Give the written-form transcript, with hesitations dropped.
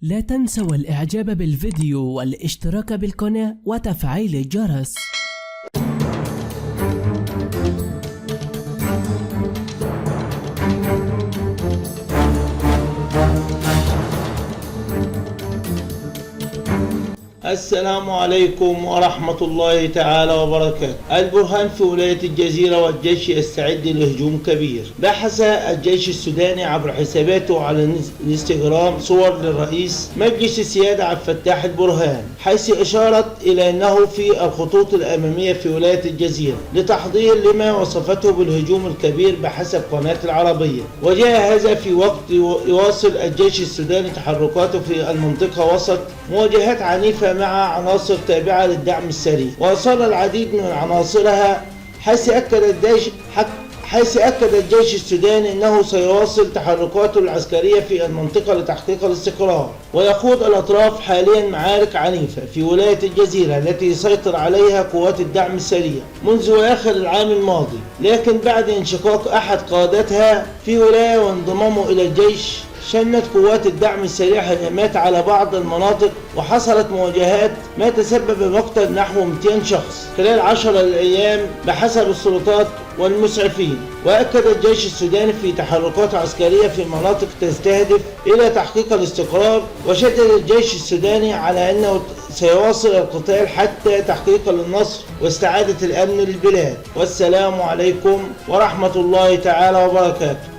لا تنسوا الإعجاب بالفيديو والاشتراك بالقناة وتفعيل الجرس. السلام عليكم ورحمة الله تعالى وبركاته. البرهان في ولاية الجزيرة والجيش يستعد لهجوم كبير. بحث الجيش السوداني عبر حساباته على الانستغرام صور للرئيس مجلس السيادة عبد الفتاح البرهان، حيث أشارت إلى أنه في الخطوط الأمامية في ولاية الجزيرة لتحضير لما وصفته بالهجوم الكبير بحسب قناة العربية. وجاء هذا في وقت يواصل الجيش السوداني تحركاته في المنطقة وسط مواجهات عنيفة مع عناصر تابعة للدعم السريع، وأصر العديد من عناصرها، حيث أكد الجيش السوداني أنه سيواصل تحركاته العسكرية في المنطقة لتحقيق الاستقرار. ويخوض الأطراف حاليا معارك عنيفة في ولاية الجزيرة التي يسيطر عليها قوات الدعم السريع منذ آخر العام الماضي، لكن بعد انشقاق أحد قادتها في ولاية وانضمامه إلى الجيش شنت قوات الدعم السريع هجمات على بعض المناطق، وحصلت مواجهات ما تسبب بمقتل نحو 200 شخص خلال 10 أيام بحسب السلطات والمسعفين. وأكد الجيش السوداني في تحركات عسكرية في مناطق تستهدف إلى تحقيق الاستقرار، وشدد الجيش السوداني على أنه سيواصل القتال حتى تحقيق النصر واستعادة الأمن للبلاد. والسلام عليكم ورحمة الله تعالى وبركاته.